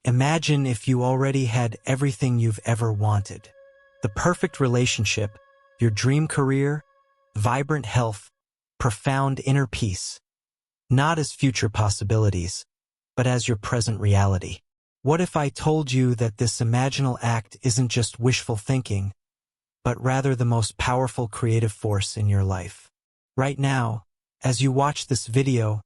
Imagine if you already had everything you've ever wanted. The perfect relationship, your dream career, vibrant health, profound inner peace. Not as future possibilities, but as your present reality. What if I told you that this imaginal act isn't just wishful thinking, but rather the most powerful creative force in your life? Right now, as you watch this video,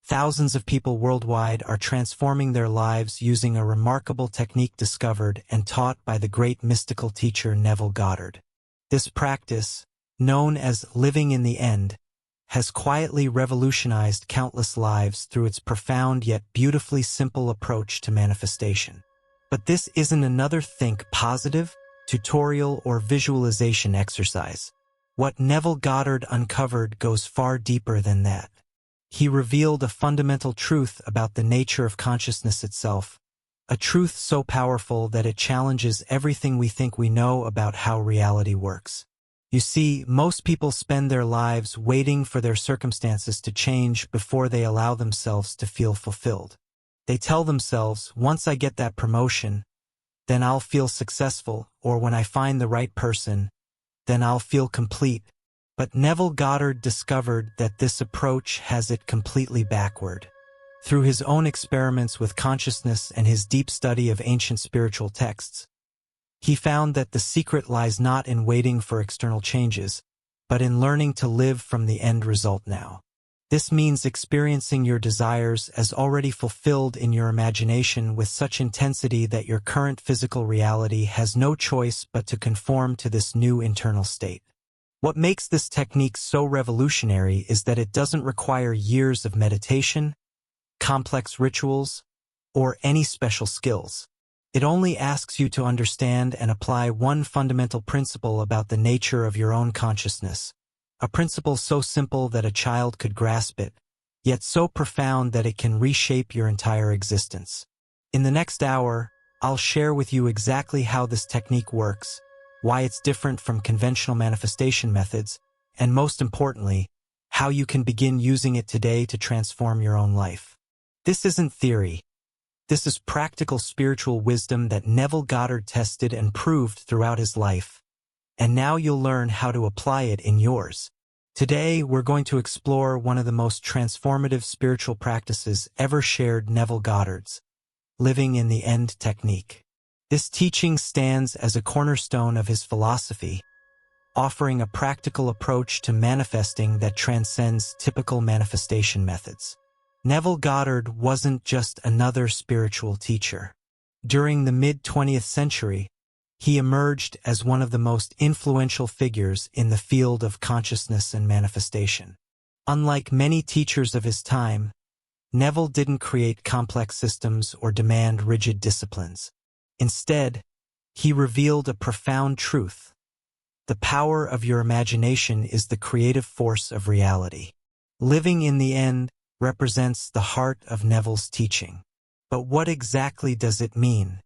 thousands of people worldwide are transforming their lives using a remarkable technique discovered and taught by the great mystical teacher Neville Goddard. This practice, known as living in the end, has quietly revolutionized countless lives through its profound yet beautifully simple approach to manifestation. But this isn't another think positive, tutorial, or visualization exercise. What Neville Goddard uncovered goes far deeper than that. He revealed a fundamental truth about the nature of consciousness itself, a truth so powerful that it challenges everything we think we know about how reality works. You see, most people spend their lives waiting for their circumstances to change before they allow themselves to feel fulfilled. They tell themselves, once I get that promotion, then I'll feel successful, or when I find the right person, then I'll feel complete. But Neville Goddard discovered that this approach has it completely backward. Through his own experiments with consciousness and his deep study of ancient spiritual texts, he found that the secret lies not in waiting for external changes, but in learning to live from the end result now. This means experiencing your desires as already fulfilled in your imagination with such intensity that your current physical reality has no choice but to conform to this new internal state. What makes this technique so revolutionary is that it doesn't require years of meditation, complex rituals, or any special skills. It only asks you to understand and apply one fundamental principle about the nature of your own consciousness, a principle so simple that a child could grasp it, yet so profound that it can reshape your entire existence. In the next hour, I'll share with you exactly how this technique works, why it's different from conventional manifestation methods, and most importantly, how you can begin using it today to transform your own life. This isn't theory. This is practical spiritual wisdom that Neville Goddard tested and proved throughout his life. And now you'll learn how to apply it in yours. Today, we're going to explore one of the most transformative spiritual practices ever shared, Neville Goddard's living in the end technique. This teaching stands as a cornerstone of his philosophy, offering a practical approach to manifesting that transcends typical manifestation methods. Neville Goddard wasn't just another spiritual teacher. During the mid-20th century, he emerged as one of the most influential figures in the field of consciousness and manifestation. Unlike many teachers of his time, Neville didn't create complex systems or demand rigid disciplines. Instead, he revealed a profound truth. The power of your imagination is the creative force of reality. Living in the end represents the heart of Neville's teaching. But what exactly does it mean?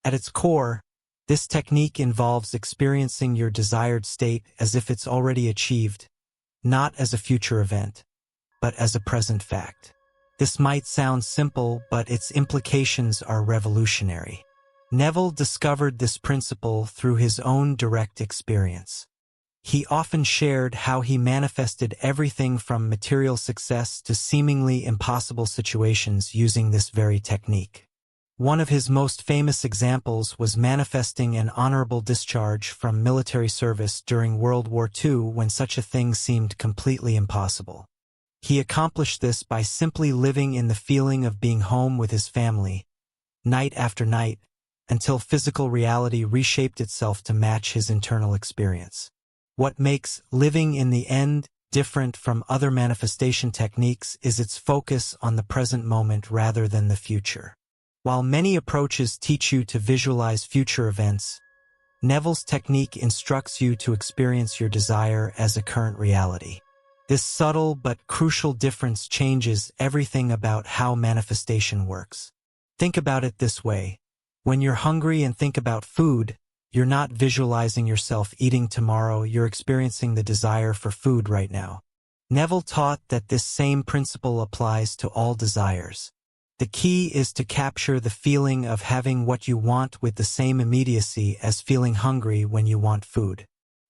At its core, this technique involves experiencing your desired state as if it's already achieved, not as a future event, but as a present fact. This might sound simple, but its implications are revolutionary. Neville discovered this principle through his own direct experience. He often shared how he manifested everything from material success to seemingly impossible situations using this very technique. One of his most famous examples was manifesting an honorable discharge from military service during World War II when such a thing seemed completely impossible. He accomplished this by simply living in the feeling of being home with his family, night after night, until physical reality reshaped itself to match his internal experience. What makes living in the end different from other manifestation techniques is its focus on the present moment rather than the future. While many approaches teach you to visualize future events, Neville's technique instructs you to experience your desire as a current reality. This subtle but crucial difference changes everything about how manifestation works. Think about it this way. When you're hungry and think about food, you're not visualizing yourself eating tomorrow, you're experiencing the desire for food right now. Neville taught that this same principle applies to all desires. The key is to capture the feeling of having what you want with the same immediacy as feeling hungry when you want food.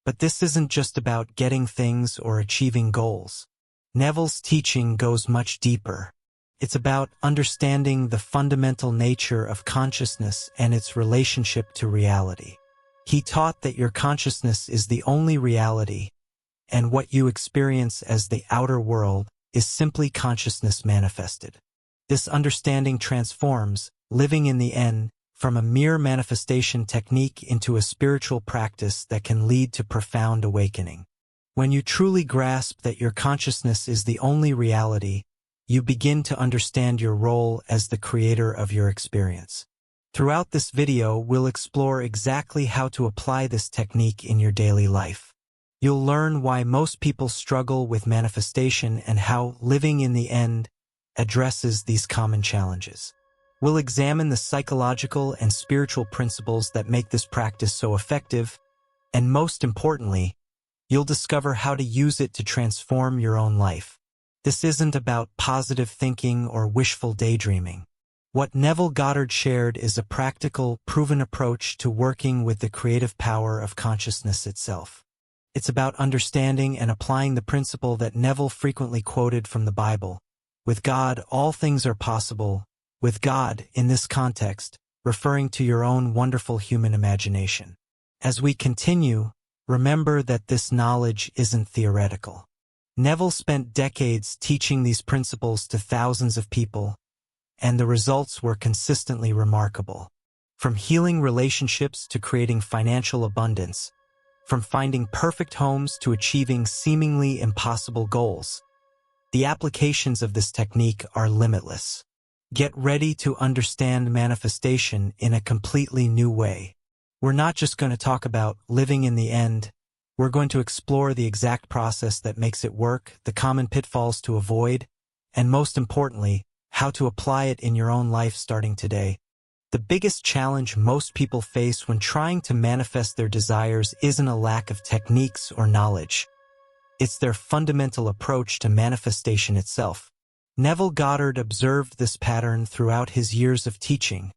But this isn't just about getting things or achieving goals. Neville's teaching goes much deeper. It's about understanding the fundamental nature of consciousness and its relationship to reality. He taught that your consciousness is the only reality, and what you experience as the outer world is simply consciousness manifested. This understanding transforms living in the end from a mere manifestation technique into a spiritual practice that can lead to profound awakening. When you truly grasp that your consciousness is the only reality, you begin to understand your role as the creator of your experience. Throughout this video, we'll explore exactly how to apply this technique in your daily life. You'll learn why most people struggle with manifestation and how living in the end addresses these common challenges. We'll examine the psychological and spiritual principles that make this practice so effective, and most importantly, you'll discover how to use it to transform your own life. This isn't about positive thinking or wishful daydreaming. What Neville Goddard shared is a practical, proven approach to working with the creative power of consciousness itself. It's about understanding and applying the principle that Neville frequently quoted from the Bible. With God, all things are possible. With God, in this context, referring to your own wonderful human imagination. As we continue, remember that this knowledge isn't theoretical. Neville spent decades teaching these principles to thousands of people, and the results were consistently remarkable. From healing relationships to creating financial abundance, from finding perfect homes to achieving seemingly impossible goals, the applications of this technique are limitless. Get ready to understand manifestation in a completely new way. We're not just going to talk about living in the end. We're going to explore the exact process that makes it work, the common pitfalls to avoid, and most importantly, how to apply it in your own life starting today. The biggest challenge most people face when trying to manifest their desires isn't a lack of techniques or knowledge. It's their fundamental approach to manifestation itself. Neville Goddard observed this pattern throughout his years of teaching,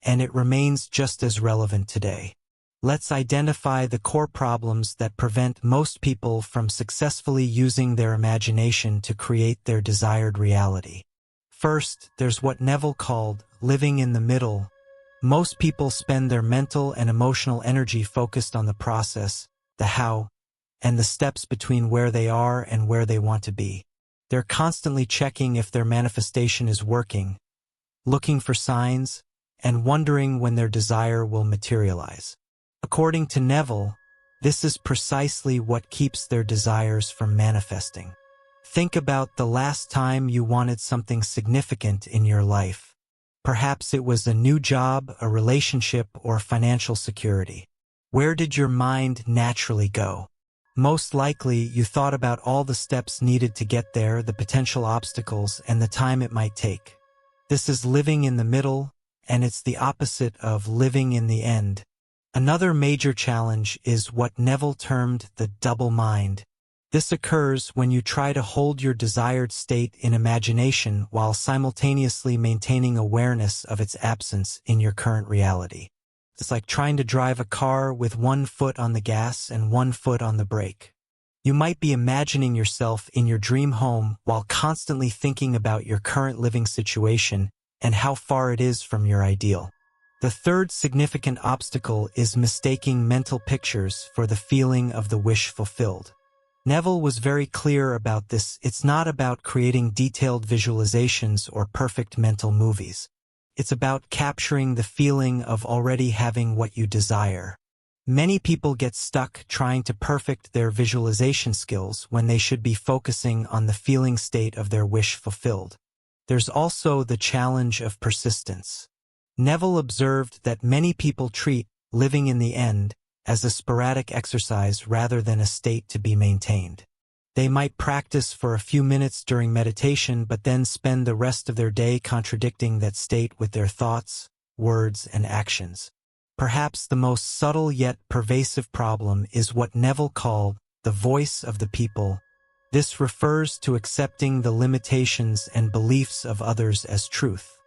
and it remains just as relevant today. Let's identify the core problems that prevent most people from successfully using their imagination to create their desired reality. First, there's what Neville called living in the middle. Most people spend their mental and emotional energy focused on the process, the how, and the steps between where they are and where they want to be. They're constantly checking if their manifestation is working, looking for signs, and wondering when their desire will materialize. According to Neville, this is precisely what keeps their desires from manifesting. Think about the last time you wanted something significant in your life. Perhaps it was a new job, a relationship, or financial security. Where did your mind naturally go? Most likely, you thought about all the steps needed to get there, the potential obstacles, and the time it might take. This is living in the middle, and it's the opposite of living in the end. Another major challenge is what Neville termed the double mind. This occurs when you try to hold your desired state in imagination while simultaneously maintaining awareness of its absence in your current reality. It's like trying to drive a car with one foot on the gas and one foot on the brake. You might be imagining yourself in your dream home while constantly thinking about your current living situation and how far it is from your ideal. The third significant obstacle is mistaking mental pictures for the feeling of the wish fulfilled. Neville was very clear about this. It's not about creating detailed visualizations or perfect mental movies. It's about capturing the feeling of already having what you desire. Many people get stuck trying to perfect their visualization skills when they should be focusing on the feeling state of their wish fulfilled. There's also the challenge of persistence. Neville observed that many people treat living in the end as a sporadic exercise rather than a state to be maintained. They might practice for a few minutes during meditation but then spend the rest of their day contradicting that state with their thoughts, words, and actions. Perhaps the most subtle yet pervasive problem is what Neville called the voice of the people. This refers to accepting the limitations and beliefs of others as truth.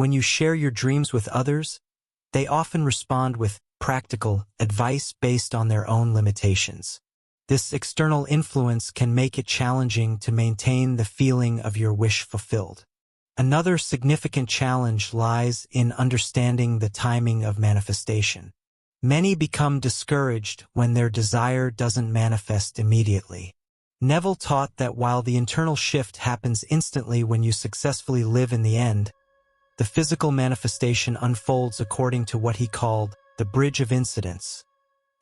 When you share your dreams with others, they often respond with practical advice based on their own limitations. This external influence can make it challenging to maintain the feeling of your wish fulfilled. Another significant challenge lies in understanding the timing of manifestation. Many become discouraged when their desire doesn't manifest immediately. Neville taught that while the internal shift happens instantly when you successfully live in the end, the physical manifestation unfolds according to what he called the bridge of incidents,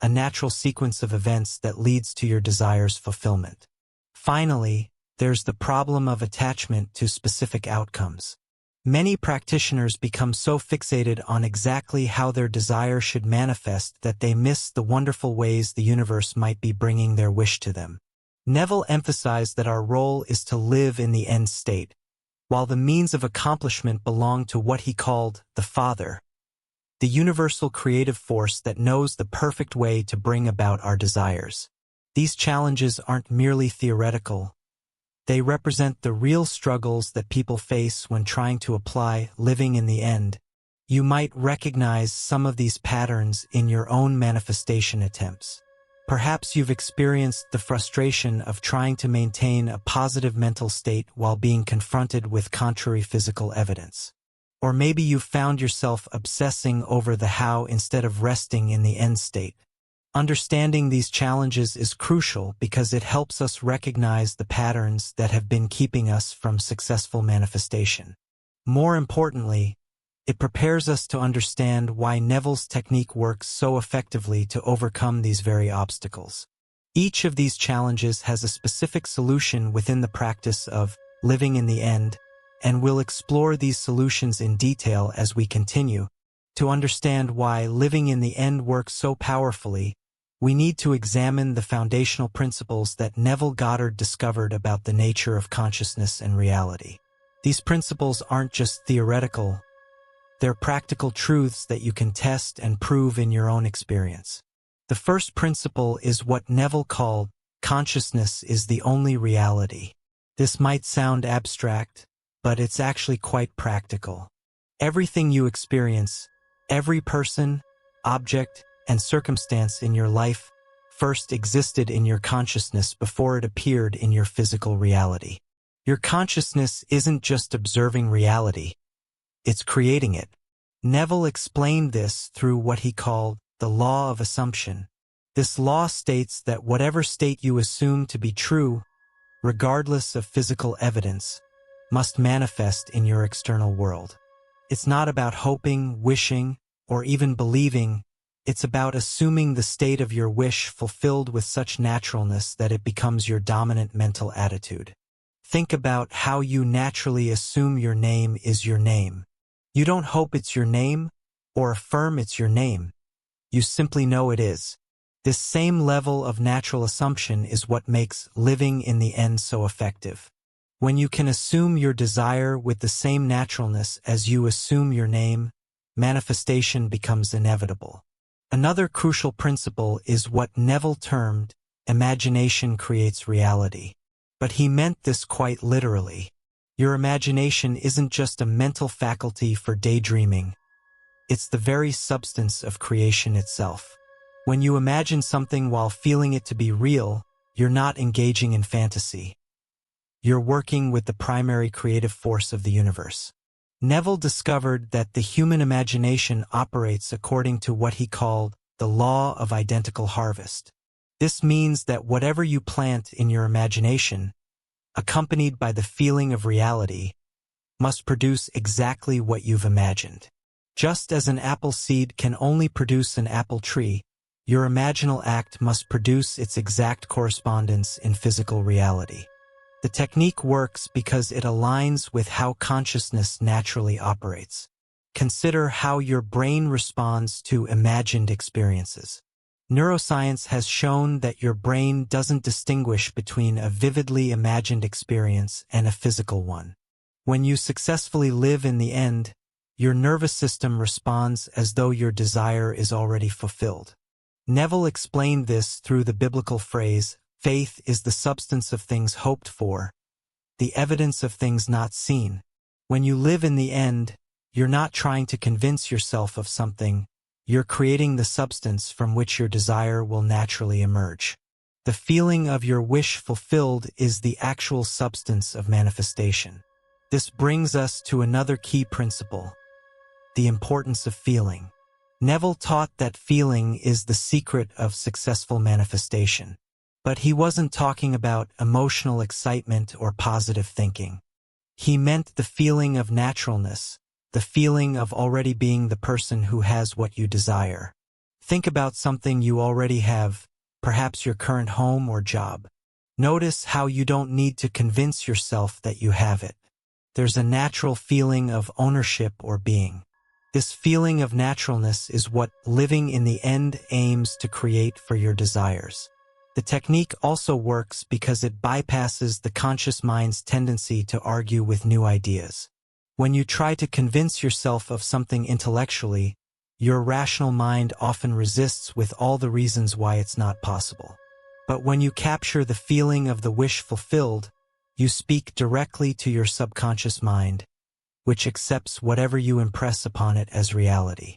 a natural sequence of events that leads to your desire's fulfillment. Finally, there's the problem of attachment to specific outcomes. Many practitioners become so fixated on exactly how their desire should manifest that they miss the wonderful ways the universe might be bringing their wish to them. Neville emphasized that our role is to live in the end state, while the means of accomplishment belong to what he called the Father, the universal creative force that knows the perfect way to bring about our desires. These challenges aren't merely theoretical. They represent the real struggles that people face when trying to apply living in the end. You might recognize some of these patterns in your own manifestation attempts. Perhaps you've experienced the frustration of trying to maintain a positive mental state while being confronted with contrary physical evidence. Or maybe you've found yourself obsessing over the how instead of resting in the end state. Understanding these challenges is crucial because it helps us recognize the patterns that have been keeping us from successful manifestation. More importantly, it prepares us to understand why Neville's technique works so effectively to overcome these very obstacles. Each of these challenges has a specific solution within the practice of living in the end, and we'll explore these solutions in detail as we continue. To understand why living in the end works so powerfully, we need to examine the foundational principles that Neville Goddard discovered about the nature of consciousness and reality. These principles aren't just theoretical. They're practical truths that you can test and prove in your own experience. The first principle is what Neville called consciousness is the only reality. This might sound abstract, but it's actually quite practical. Everything you experience, every person, object, and circumstance in your life first existed in your consciousness before it appeared in your physical reality. Your consciousness isn't just observing reality, it's creating it. Neville explained this through what he called the law of assumption. This law states that whatever state you assume to be true, regardless of physical evidence, must manifest in your external world. It's not about hoping, wishing, or even believing. It's about assuming the state of your wish fulfilled with such naturalness that it becomes your dominant mental attitude. Think about how you naturally assume your name is your name. You don't hope it's your name or affirm it's your name. You simply know it is. This same level of natural assumption is what makes living in the end so effective. When you can assume your desire with the same naturalness as you assume your name, manifestation becomes inevitable. Another crucial principle is what Neville termed imagination creates reality. But he meant this quite literally. Your imagination isn't just a mental faculty for daydreaming. It's the very substance of creation itself. When you imagine something while feeling it to be real, you're not engaging in fantasy. You're working with the primary creative force of the universe. Neville discovered that the human imagination operates according to what he called the law of identical harvest. This means that whatever you plant in your imagination, accompanied by the feeling of reality, must produce exactly what you've imagined. Just as an apple seed can only produce an apple tree, your imaginal act must produce its exact correspondence in physical reality. The technique works because it aligns with how consciousness naturally operates. Consider how your brain responds to imagined experiences. Neuroscience has shown that your brain doesn't distinguish between a vividly imagined experience and a physical one. When you successfully live in the end, your nervous system responds as though your desire is already fulfilled. Neville explained this through the biblical phrase, "Faith is the substance of things hoped for, the evidence of things not seen." When you live in the end, You're not trying to convince yourself of something, you're creating the substance from which your desire will naturally emerge. The feeling of your wish fulfilled is the actual substance of manifestation. This brings us to another key principle: the importance of feeling. Neville taught that feeling is the secret of successful manifestation. But he wasn't talking about emotional excitement or positive thinking. He meant the feeling of naturalness, the feeling of already being the person who has what you desire. Think about something you already have, perhaps your current home or job. Notice how you don't need to convince yourself that you have it. There's a natural feeling of ownership or being. This feeling of naturalness is what living in the end aims to create for your desires. The technique also works because it bypasses the conscious mind's tendency to argue with new ideas. When you try to convince yourself of something intellectually, your rational mind often resists with all the reasons why it's not possible. But when you capture the feeling of the wish fulfilled, you speak directly to your subconscious mind, which accepts whatever you impress upon it as reality.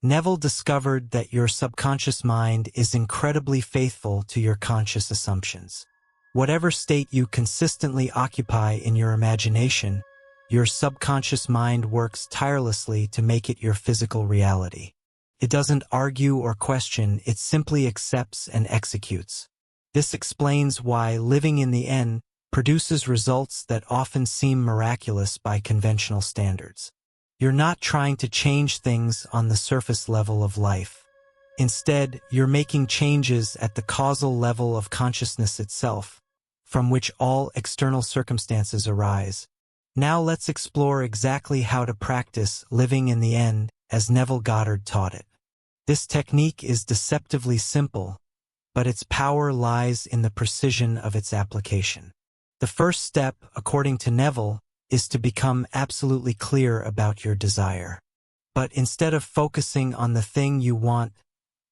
Neville discovered that your subconscious mind is incredibly faithful to your conscious assumptions. Whatever state you consistently occupy in your imagination, your subconscious mind works tirelessly to make it your physical reality. It doesn't argue or question, it simply accepts and executes. This explains why living in the end produces results that often seem miraculous by conventional standards. You're not trying to change things on the surface level of life. Instead, you're making changes at the causal level of consciousness itself, from which all external circumstances arise. Now let's explore exactly how to practice living in the end as Neville Goddard taught it. This technique is deceptively simple, but its power lies in the precision of its application. The first step, according to Neville, is to become absolutely clear about your desire. But instead of focusing on the thing you want,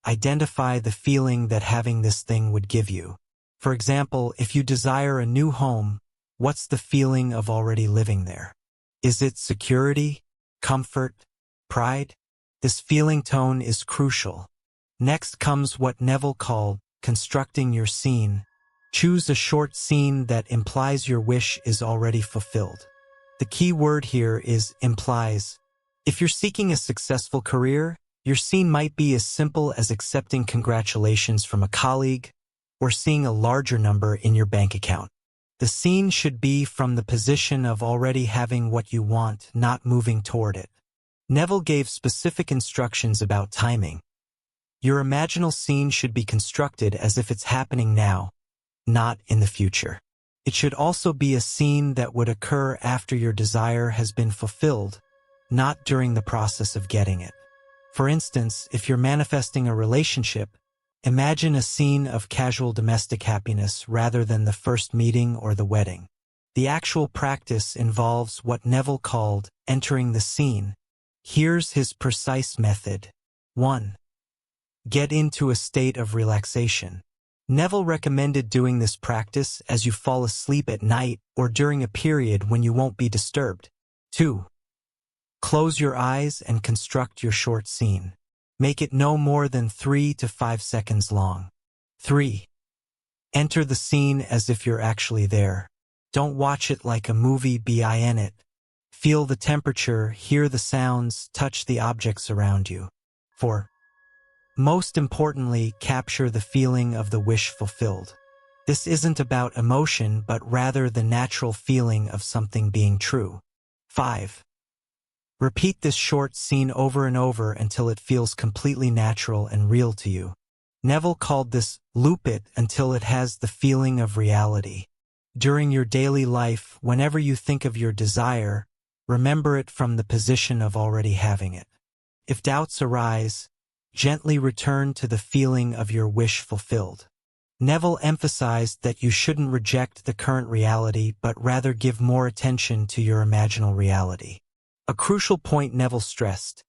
identify the feeling that having this thing would give you. For example, if you desire a new home, what's the feeling of already living there? Is it security, comfort, pride? This feeling tone is crucial. Next comes what Neville called constructing your scene. Choose a short scene that implies your wish is already fulfilled. The key word here is implies. If you're seeking a successful career, your scene might be as simple as accepting congratulations from a colleague or seeing a larger number in your bank account. The scene should be from the position of already having what you want, not moving toward it. Neville gave specific instructions about timing. Your imaginal scene should be constructed as if it's happening now, not in the future. It should also be a scene that would occur after your desire has been fulfilled, not during the process of getting it. For instance, if you're manifesting a relationship, imagine a scene of casual domestic happiness rather than the first meeting or the wedding. The actual practice involves what Neville called entering the scene. Here's his precise method. 1. Get into a state of relaxation. Neville recommended doing this practice as you fall asleep at night or during a period when you won't be disturbed. 2. Close your eyes and construct your short scene. Make it no more than 3 to 5 seconds long. 3. Enter the scene as if you're actually there. Don't watch it like a movie, be in it. Feel the temperature, hear the sounds, touch the objects around you. 4. Most importantly, capture the feeling of the wish fulfilled. This isn't about emotion, but rather the natural feeling of something being true. 5. Repeat this short scene over and over until it feels completely natural and real to you. Neville called this loop it until it has the feeling of reality. During your daily life, whenever you think of your desire, remember it from the position of already having it. If doubts arise, gently return to the feeling of your wish fulfilled. Neville emphasized that you shouldn't reject the current reality but rather give more attention to your imaginal reality. A crucial point Neville stressed: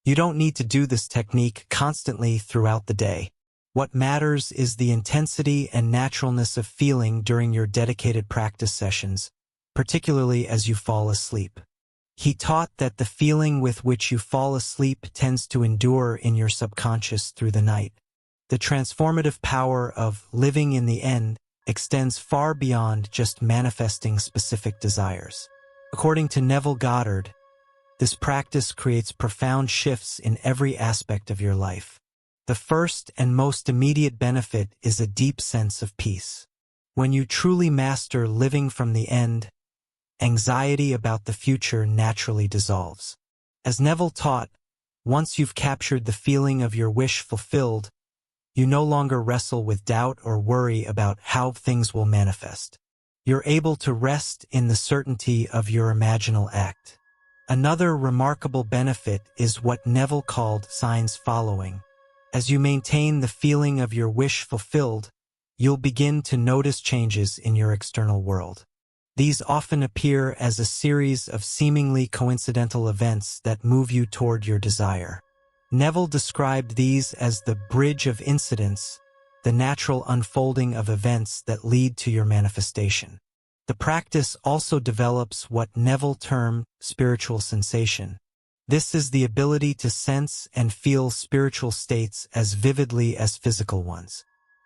you don't need to do this technique constantly throughout the day. What matters is the intensity and naturalness of feeling during your dedicated practice sessions, particularly as you fall asleep. He taught that the feeling with which you fall asleep tends to endure in your subconscious through the night. The transformative power of living in the end extends far beyond just manifesting specific desires. According to Neville Goddard, this practice creates profound shifts in every aspect of your life. The first and most immediate benefit is a deep sense of peace. When you truly master living from the end, anxiety about the future naturally dissolves. As Neville taught, once you've captured the feeling of your wish fulfilled, you no longer wrestle with doubt or worry about how things will manifest. You're able to rest in the certainty of your imaginal act. Another remarkable benefit is what Neville called signs following. As you maintain the feeling of your wish fulfilled, you'll begin to notice changes in your external world. These often appear as a series of seemingly coincidental events that move you toward your desire. Neville described these as the bridge of incidents, the natural unfolding of events that lead to your manifestation. The practice also develops what Neville termed spiritual sensation. This is the ability to sense and feel spiritual states as vividly as physical ones.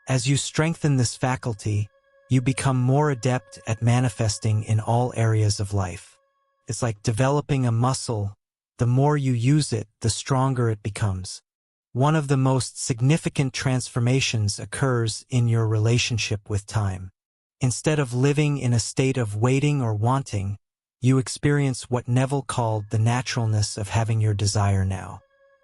As you strengthen this faculty, you become more adept at manifesting in all areas of life. It's like developing a muscle. The more you use it, the stronger it becomes. One of the most significant transformations occurs in your relationship with time. Instead of living in a state of waiting or wanting, you experience what Neville called the naturalness of having your desire now.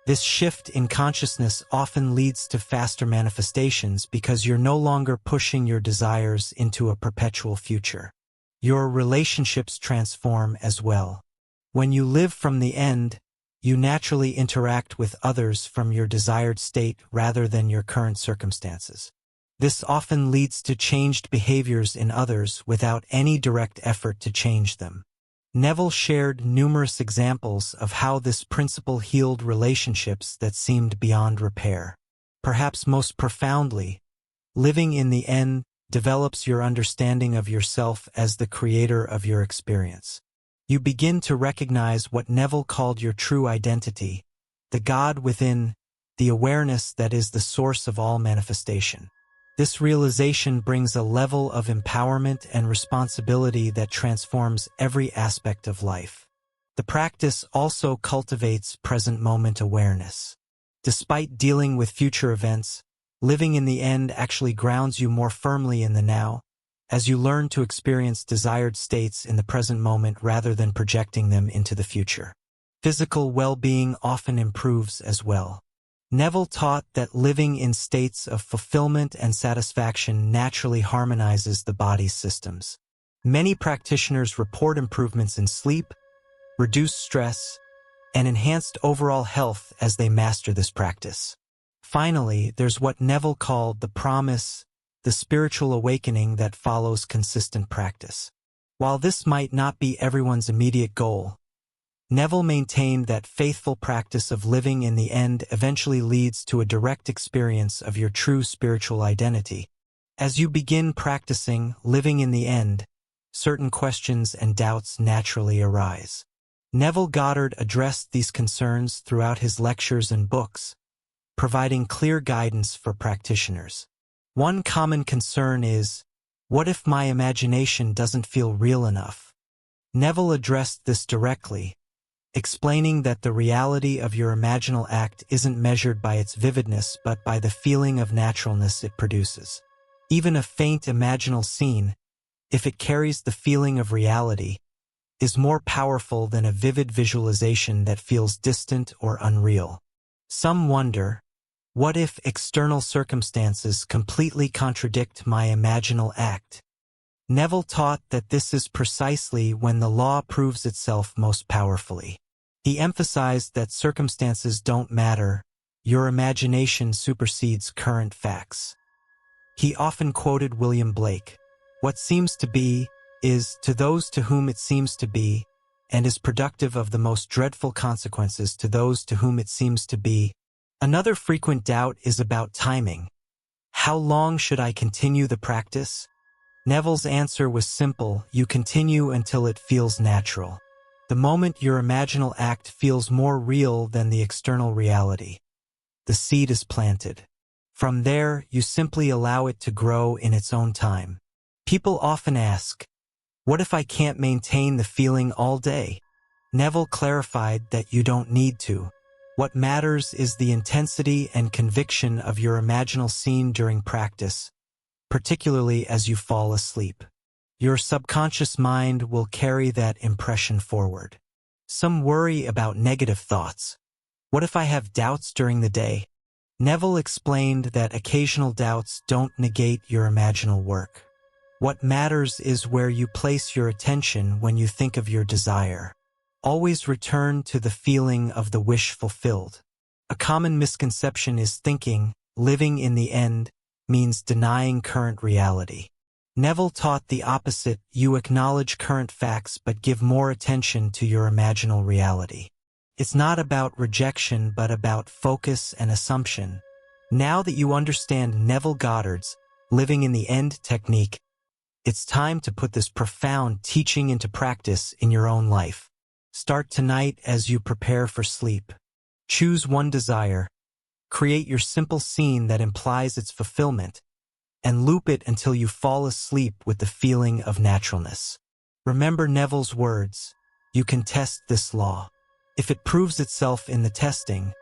This shift in consciousness often leads to faster manifestations because you're no longer pushing your desires into a perpetual future. Your relationships transform as well. When you live from the end, you naturally interact with others from your desired state rather than your current circumstances. This often leads to changed behaviors in others without any direct effort to change them. Neville shared numerous examples of how this principle healed relationships that seemed beyond repair. Perhaps most profoundly, living in the end develops your understanding of yourself as the creator of your experience. You begin to recognize what Neville called your true identity, the God within, the awareness that is the source of all manifestation. This realization brings a level of empowerment and responsibility that transforms every aspect of life. The practice also cultivates present-moment awareness. Despite dealing with future events, living in the end actually grounds you more firmly in the now, as you learn to experience desired states in the present moment rather than projecting them into the future. Physical well-being often improves as well. Neville taught that living in states of fulfillment and satisfaction naturally harmonizes the body's systems. Many practitioners report improvements in sleep, reduced stress, and enhanced overall health as they master this practice. Finally, there's what Neville called the promise, the spiritual awakening that follows consistent practice. While this might not be everyone's immediate goal, Neville maintained that faithful practice of living in the end eventually leads to a direct experience of your true spiritual identity. As you begin practicing living in the end, certain questions and doubts naturally arise. Neville Goddard addressed these concerns throughout his lectures and books, providing clear guidance for practitioners. One common concern is, what if my imagination doesn't feel real enough? Neville addressed this directly, explaining that the reality of your imaginal act isn't measured by its vividness but by the feeling of naturalness it produces. Even a faint imaginal scene, if it carries the feeling of reality, is more powerful than a vivid visualization that feels distant or unreal. Some wonder, what if external circumstances completely contradict my imaginal act? Neville taught that this is precisely when the law proves itself most powerfully. He emphasized that circumstances don't matter, your imagination supersedes current facts. He often quoted William Blake, "What seems to be, is to those to whom it seems to be, and is productive of the most dreadful consequences to those to whom it seems to be." Another frequent doubt is about timing. How long should I continue the practice? Neville's answer was simple: you continue until it feels natural. The moment your imaginal act feels more real than the external reality, the seed is planted. From there, you simply allow it to grow in its own time. People often ask, what if I can't maintain the feeling all day? Neville clarified that you don't need to. What matters is the intensity and conviction of your imaginal scene during practice, particularly as you fall asleep. Your subconscious mind will carry that impression forward. Some worry about negative thoughts. What if I have doubts during the day? Neville explained that occasional doubts don't negate your imaginal work. What matters is where you place your attention when you think of your desire. Always return to the feeling of the wish fulfilled. A common misconception is thinking, living in the end, means denying current reality. Neville taught the opposite. You acknowledge current facts but give more attention to your imaginal reality. It's not about rejection but about focus and assumption. Now that you understand Neville Goddard's living in the end technique, it's time to put this profound teaching into practice in your own life. Start tonight as you prepare for sleep. Choose one desire, create your simple scene that implies its fulfillment, and loop it until you fall asleep with the feeling of naturalness. Remember Neville's words, you can test this law. If it proves itself in the testing,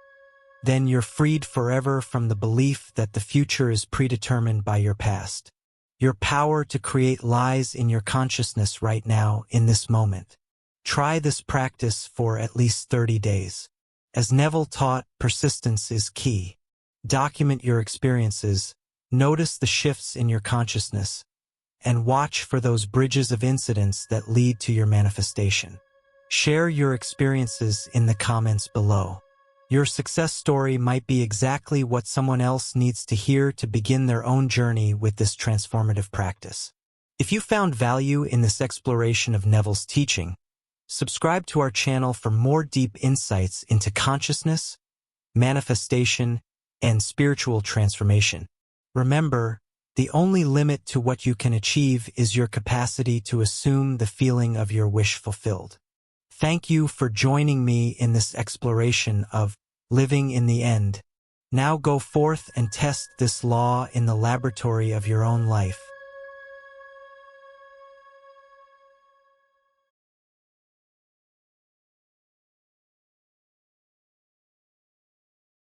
then you're freed forever from the belief that the future is predetermined by your past. Your power to create lies in your consciousness right now, in this moment. Try this practice for at least 30 days. As Neville taught, persistence is key. Document your experiences, notice the shifts in your consciousness, and watch for those bridges of incidents that lead to your manifestation. Share your experiences in the comments below. Your success story might be exactly what someone else needs to hear to begin their own journey with this transformative practice. If you found value in this exploration of Neville's teaching, subscribe to our channel for more deep insights into consciousness, manifestation, and spiritual transformation. Remember, the only limit to what you can achieve is your capacity to assume the feeling of your wish fulfilled. Thank you for joining me in this exploration of living in the end. Now go forth and test this law in the laboratory of your own life.